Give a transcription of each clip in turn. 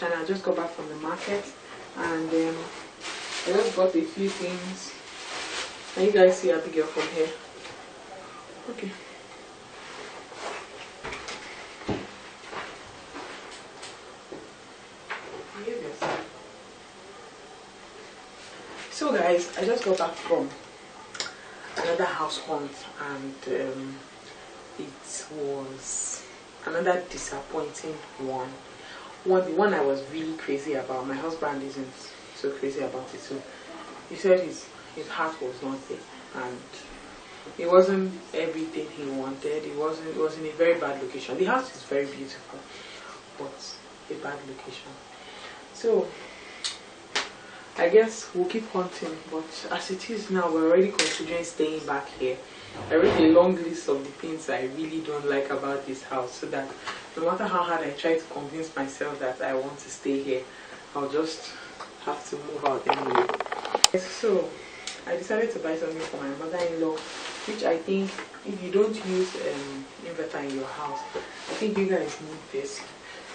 channel. I just got back from the market and I just bought a few things. Can you guys see Abigail from here? Okay. So guys, I just got back from another house hunt and it was another disappointing one. The one I was really crazy about. My husband isn't so crazy about it, so he said his heart was not there and it wasn't everything he wanted. It was in a very bad location. The house is very beautiful, but a bad location. So I guess we'll keep hunting, but as it is now, we're already considering staying back here. I wrote a long list of the things I really don't like about this house, so that no matter how hard I try to convince myself that I want to stay here, I'll just have to move out anyway. So I decided to buy something for my mother-in-law, which I think if you don't use inverter in your house, I think you guys need this.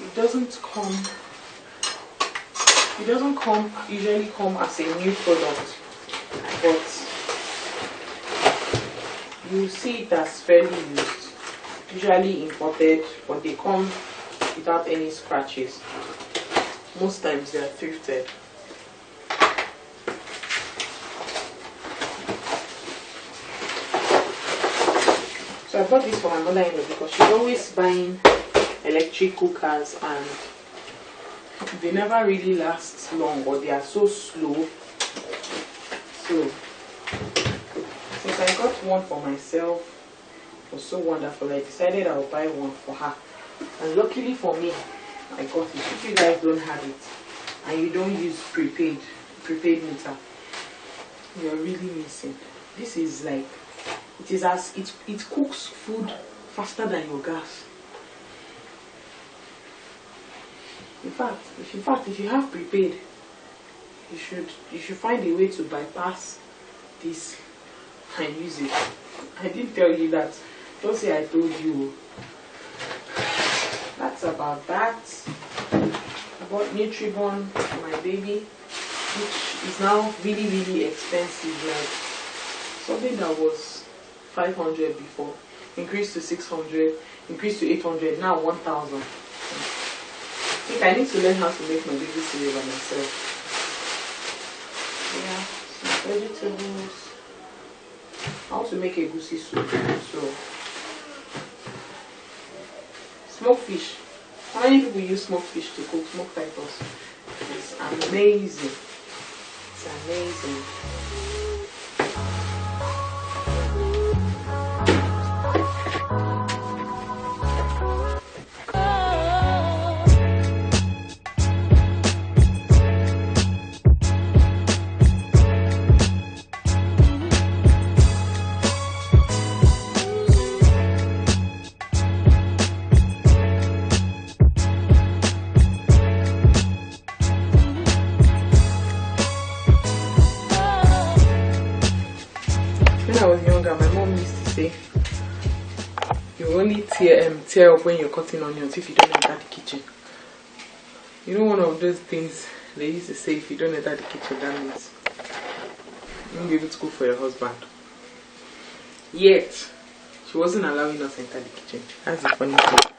It doesn't usually come as a new product, but you see it as fairly used, usually imported, but they come without any scratches. Most times they are thrifted. So I bought this for my mother-in-law because she's always buying electric cookers and they never really last long, or they are so slow. So since I got one for myself, it was so wonderful, I decided I would buy one for her. And luckily for me, I got it. If you guys don't have it and you don't use prepaid meter, you're really missing. This is like, it cooks food faster than your gas. In fact, if you have prepaid, you should find a way to bypass this and use it. I didn't tell you that. Don't say I told you. That's about that. I bought Nutribon for my baby, which is now really, really expensive. Like something that was 500 before, increased to 600, increased to 800, now 1,000. I think I need to learn how to make my baby cereal by myself. Yeah, some vegetables. I want to make a goosey soup. So, smoked fish. How many people use smoked fish to cook? Smoked titus. It's amazing. It's amazing. When I was younger, my mom used to say, you only tear up when you're cutting onions if you don't enter the kitchen. You know, one of those things they used to say, if you don't enter the kitchen, that means you won't be able to cook for your husband. Yet, she wasn't allowing us to enter the kitchen. That's the funny thing.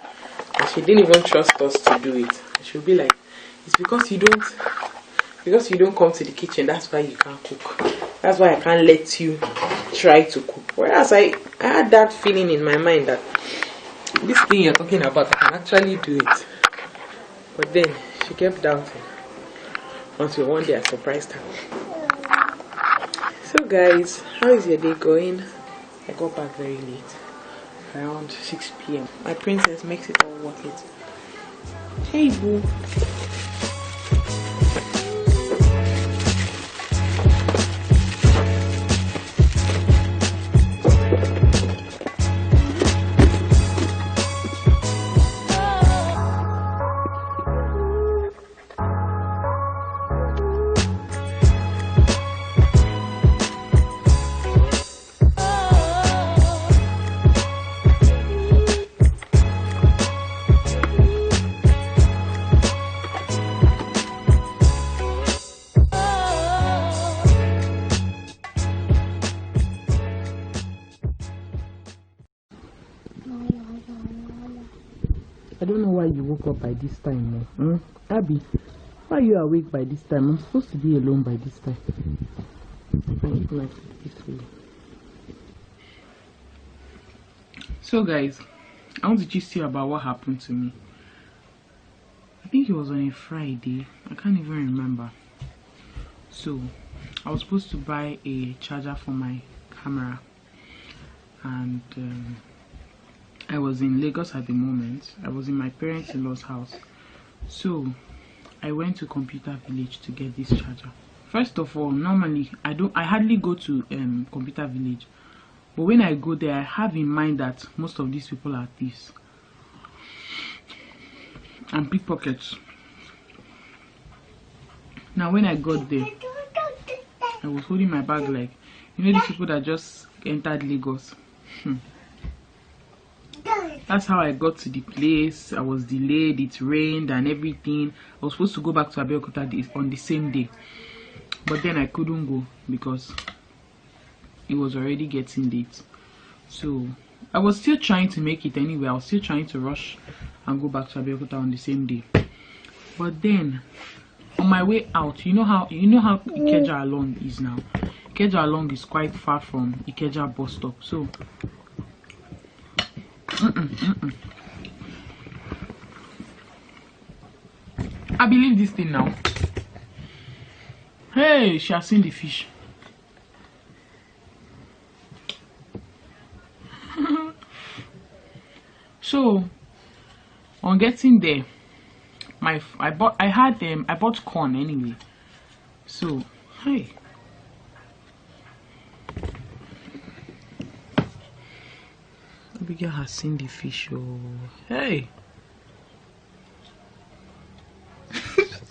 And she didn't even trust us to do it. She would be like, it's because you don't come to the kitchen, that's why you can't cook. That's why I can't let you try to cook. Whereas I had that feeling in my mind that this thing you're talking about, I can actually do it. But then she kept doubting until one day I surprised her. So guys, how is your day going? I got back very late, around 6 p.m. My princess makes it all worth it. Hey boo. I don't know why you woke up by this time. Abby, why are you awake by this time? I'm supposed to be alone by this time. I can eat my food peacefully. So guys, I want to gist you about what happened to me. I think it was on a Friday. I can't even remember. So I was supposed to buy a charger for my camera, and I was in Lagos at the moment. I was in my parents-in-law's house. So I went to Computer Village to get this charger. First of all, normally I hardly go to Computer Village, but when I go there, I have in mind that most of these people are thieves and pickpockets. Now when I got there, I was holding my bag like, you know, these people that just entered Lagos. That's how I got to the place. I was delayed, it rained and everything. I was supposed to go back to Abeokuta on the same day, but then I couldn't go because it was already getting late. So I was still trying to make it anyway. I was still trying to rush and go back to Abeokuta on the same day. But then on my way out, you know how Ikeja Along is now. Ikeja Along is quite far from Ikeja bus stop. So I believe this thing now. Hey, she has seen the fish. So on getting there, I bought corn anyway. So hey, Abigail has seen the fish. Oh hey.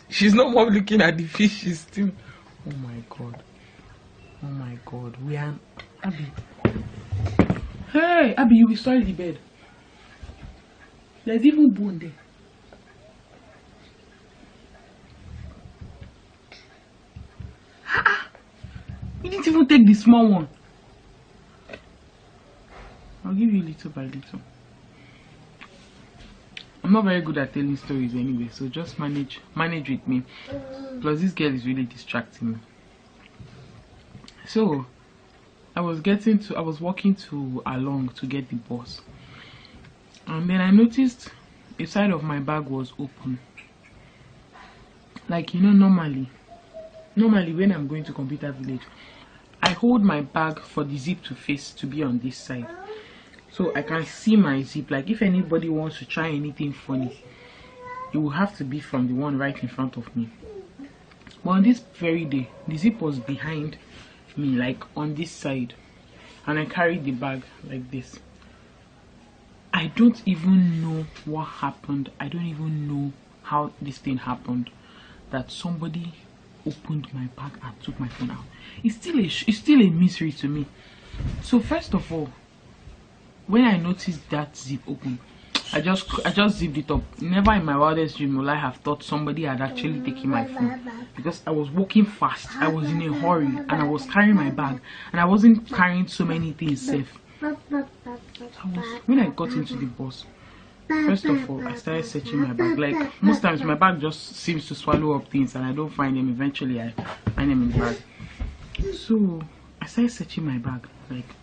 She's not more looking at the fish, she's still, oh my god, we are Abby. Hey Abby, you will spoil the bed. There's even bone there. You didn't even take the small one. I'll give you little by little. I'm not very good at telling stories anyway, so just manage with me. Plus this girl is really distracting me. So I was walking to Along to get the bus, and then I noticed a side of my bag was open. Like, you know, normally when I'm going to Computer Village, I hold my bag for the zip to be on this side, so I can see my zip. Like if anybody wants to try anything funny, it will have to be from the one right in front of me. But on this very day, the zip was behind me, like on this side, and I carried the bag like this. I don't even know what happened. I don't even know how this thing happened, that somebody opened my bag and took my phone out. It's still a mystery to me. So first of all, when I noticed that zip open, I just zipped it up. Never in my wildest dream will I have thought somebody had actually taken my phone, because I was walking fast, I was in a hurry, and I was carrying my bag, and I wasn't carrying so many things safe. When I got into the bus, first of all, I started searching my bag. Like most times my bag just seems to swallow up things and I don't find them. Eventually I find them in the bag. So I started searching my bag. Like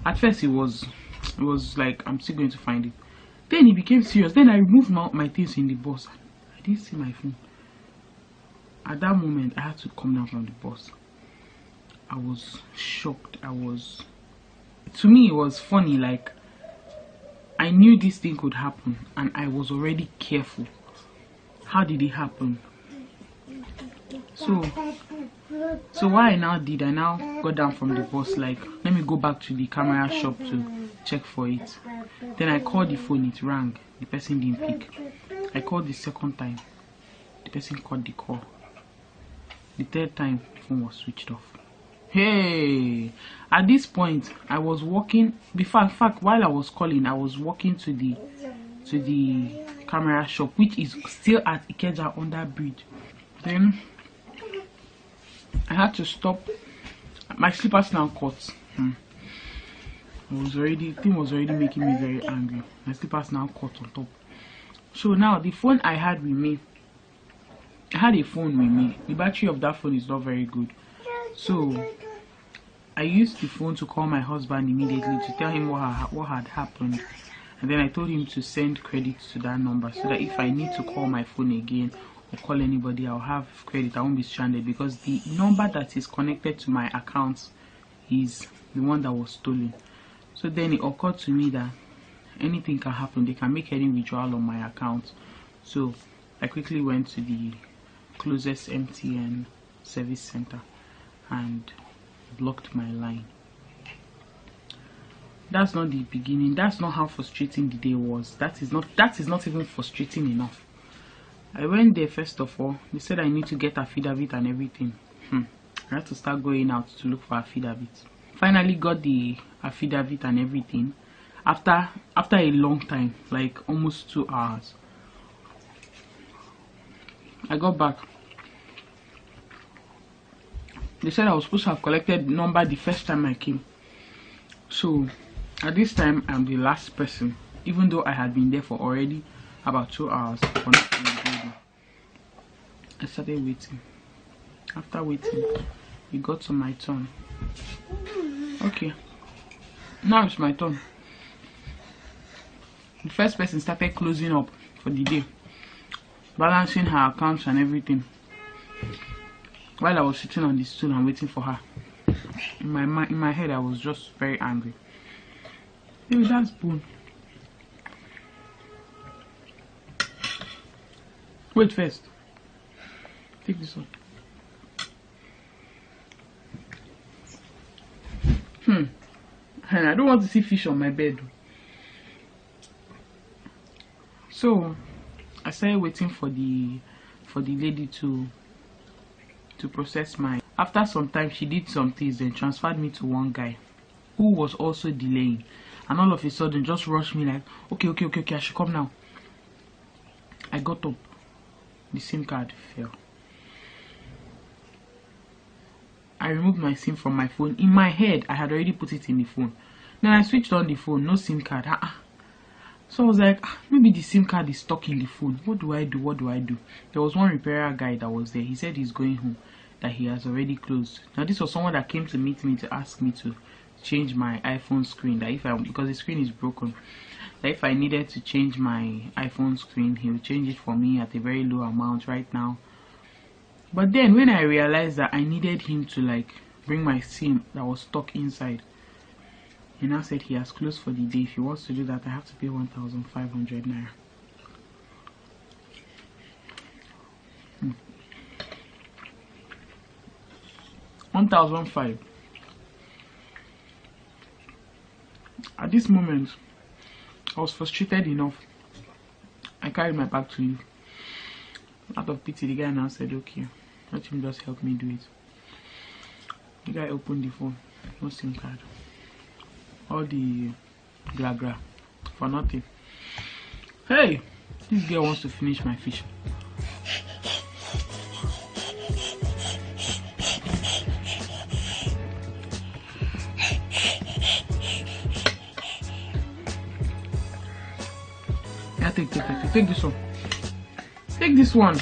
at first it was like I'm still going to find it. Then it became serious. Then I removed my things in the bus. I didn't see my phone. At that moment I had to come down from the bus. I was shocked. To me it was funny. Like I knew this thing could happen and I was already careful. How did it happen? So what I now did, I now got down from the bus, like let me go back to the camera shop to check for it. Then I called the phone, it rang, the person didn't pick. I called the second time, the person caught the call. The third time, the phone was switched off. Hey, at this point I was walking, in fact while I was calling, I was walking to the camera shop, which is still at Ikeja under bridge. Then I had to stop. My slippers now caught. The thing was already making me very angry. My slippers now caught on top. So now the phone I had with me, I had a phone with me. The battery of that phone is not very good. So I used the phone to call my husband immediately to tell him what had happened. And then I told him to send credit to that number so that if I need to call my phone again or call anybody, I'll have credit. I won't be stranded, because the number that is connected to my account is the one that was stolen. So then it occurred to me that anything can happen. They can make any withdrawal on my account. So I quickly went to the closest MTN service center and blocked my line. That's not the beginning. That's not how frustrating the day was. That is not even frustrating enough. I went there. First of all, they said I need to get affidavit and everything. I had to start going out to look for affidavit. Finally got the affidavit and everything after a long time, like almost 2 hours. I got back. They said I was supposed to have collected the number the first time I came. So at this time, I'm the last person, even though I had been there for already about 2 hours. I started waiting. After waiting, it got to my turn. Okay, now it's my turn. The first person started closing up for the day, balancing her accounts and everything, while I was sitting on the stool and waiting for her. In my head, I was just very angry. Maybe that's Boone. Wait first. Take this one. And I don't want to see fish on my bed. So I started waiting for the lady to process my. After some time, she did some things, then transferred me to one guy who was also delaying, and all of a sudden just rushed me like, okay, I should come now. I got up. The SIM card fell. I removed my SIM from my phone. In my head, I had already put it in the phone. Then I switched on the phone, no SIM card. So I was like, maybe the SIM card is stuck in the phone. What do I do? There was one repairer guy that was there. He said he's going home, that he has already closed. Now this was someone that came to meet me to ask me to change my iPhone screen, that because the screen is broken, that if I needed to change my iPhone screen, he would change it for me at a very low amount right now. But then when I realized that I needed him to like bring my SIM that was stuck inside, he now said he has closed for the day. If he wants to do that, I have to pay 1,500 naira. 1,500. At this moment, I was frustrated enough. I carried my bag to leave. Out of pity, the guy now said, okay, let him just help me do it. The guy opened the phone, no SIM card. All the gra for nothing. Hey, this girl wants to finish my fish. Yeah, take this one. Take this one.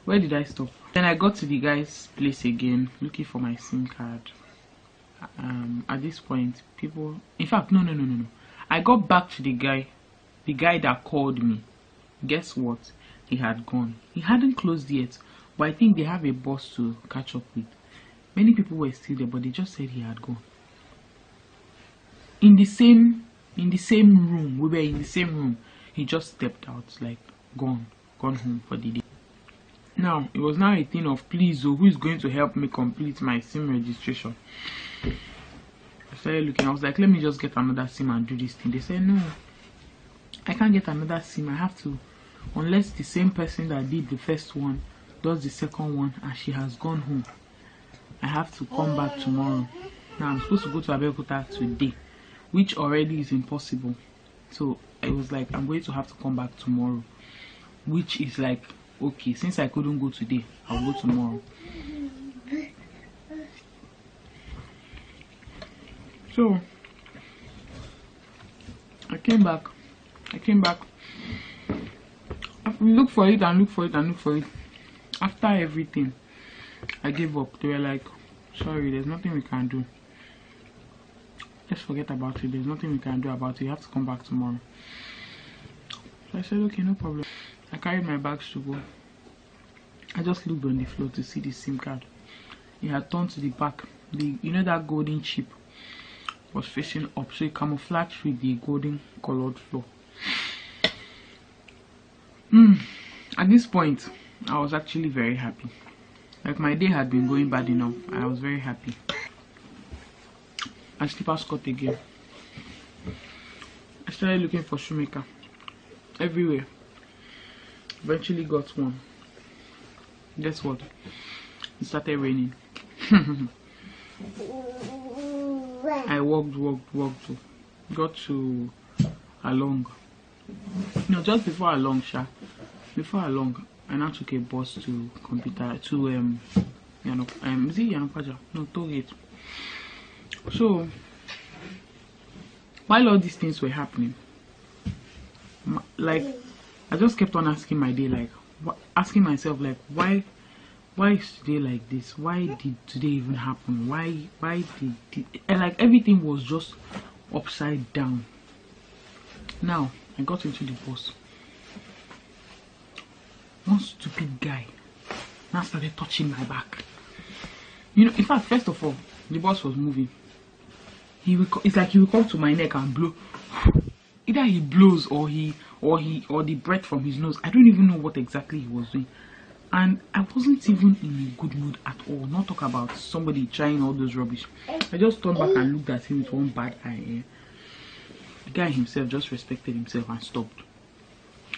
Where did I stop? Then I got to the guy's place again, looking for my SIM card. At this point, people, in fact, no. I got back to the guy that called me. Guess what? He had gone. He hadn't closed yet, but I think they have a boss to catch up with. Many people were still there, but they just said he had gone. In the same room, we were in the same room. He just stepped out, like gone home for the day. Now it was now a thing of, please, who is going to help me complete my SIM registration? I started looking. I was like, let me just get another SIM and do this thing. They said, no, I can't get another SIM. I have to, unless the same person that did the first one does the second one and she has gone home. I have to come back tomorrow. Now I'm supposed to go to Abeokuta today, which already is impossible. So I was like, I'm going to have to come back tomorrow, which is like okay, since I couldn't go today, I'll go tomorrow. So I came back. I looked for it and looked for it. After everything, I gave up. They were like, sorry, there's nothing we can do. Just forget about it. There's nothing we can do about it. You have to come back tomorrow. So I said, okay, no problem. I carried my bags to go. I just looked on the floor to see the SIM card. It had turned to the back. You know that golden chip was facing up, so it camouflaged with the golden colored floor. At this point, I was actually very happy. Like, my day had been going bad enough. I was very happy. My slippers cut again. I started looking for shoemaker everywhere. Eventually got one. Guess what? It started raining. I walked. Got to Along. No, just before Along, I now took a bus to computer to is it Yanopaja? No, Tollgate. So while all these things were happening, like, I just kept on asking my day, like, asking myself, like, why is today like this? Why did today even happen? Why did and like everything was just upside down. Now I got into the bus. One stupid guy now started touching my back. You know, in fact, first of all, the bus was moving. It's like he will come to my neck and blow. Either he blows or the breath from his nose. I don't even know what exactly he was doing. And I wasn't even in a good mood at all. Not talk about somebody trying all those rubbish. I just turned back and looked at him with one bad eye. The guy himself just respected himself and stopped.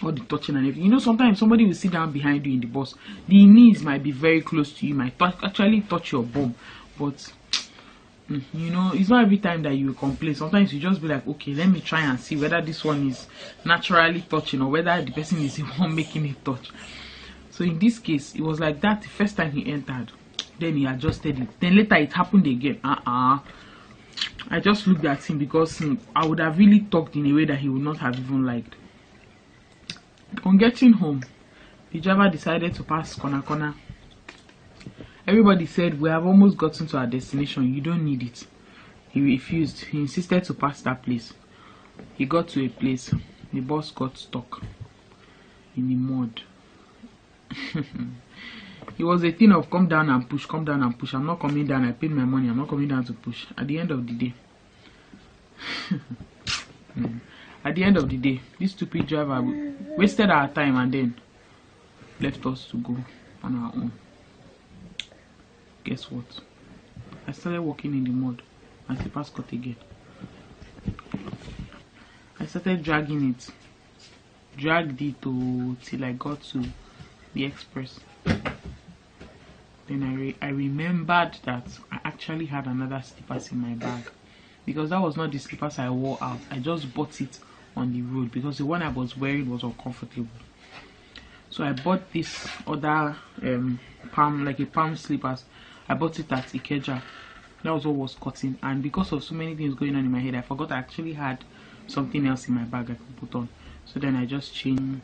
All the touching and everything. You know, sometimes somebody will sit down behind you in the bus. The knees might be very close to you, might actually touch your bum. But you know, it's not every time that you complain. Sometimes you just be like, okay, let me try and see whether this one is naturally touching or whether the person is the one making it touch. So in this case, it was like that the first time he entered. Then he adjusted it. Then later it happened again. I just looked at him because I would have really talked in a way that he would not have even liked. On getting home, the driver decided to pass corner. Everybody said, we have almost gotten to our destination, you don't need it. He refused. He insisted to pass that place. He got to a place. The bus got stuck in the mud. It was a thing of come down and push. I'm not coming down. I paid my money. I'm not coming down to push. At the end of the day, this stupid driver wasted our time and then left us to go on our own. Guess what? I started walking in the mud and the pass cut again. I started dragging it. Dragged it till I got to the express. Then I remembered that I actually had another slippers in my bag, because that was not the slippers I wore out. I just bought it on the road because the one I was wearing was uncomfortable. So I bought this other palm slippers. I bought it at Ikeja. That was what was cutting, and because of so many things going on in my head, I forgot I actually had something else in my bag I could put on. So then I just changed.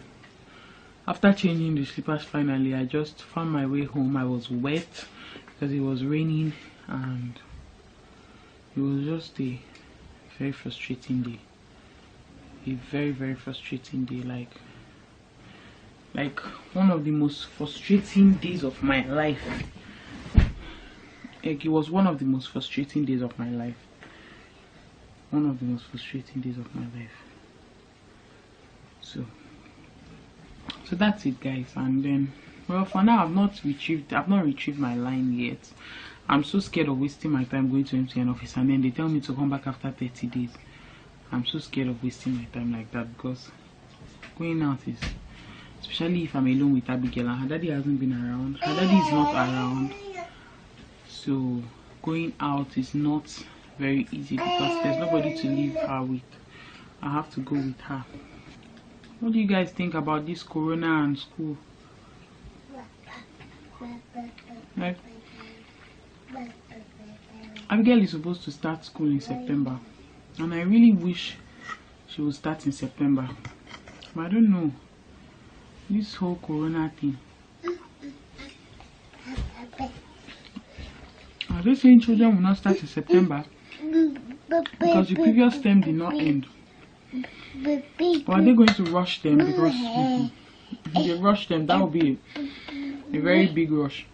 After changing the slippers, finally I just found my way home. I was wet because it was raining, and it was just a very frustrating day. A very, very frustrating day. Like one of the most frustrating days of my life. Like, it was one of the most frustrating days of my life. One of the most frustrating days of my life. So that's it, guys. And then, well, for now I've not retrieved my line yet. I'm so scared of wasting my time going to MTN office and then they tell me to come back after 30 days. I'm so scared of wasting my time like that, because going out is, especially if I'm alone with Abigail and her daddy hasn't been around. Her daddy is not around. So going out is not very easy because there's nobody to leave her with. I have to go with her. What do you guys think about this corona and school? Right? Abigail is supposed to start school in September, and I really wish she would start in September, but I don't know, this whole corona thing. Are they saying children will not start in September because the previous term did not end? Or are they going to rush them? Because if they rush them, that will be a very big rush.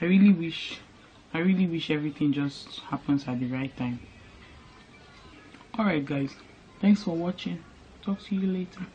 I really wish everything just happens at the right time. Alright guys, thanks for watching. Talk to you later.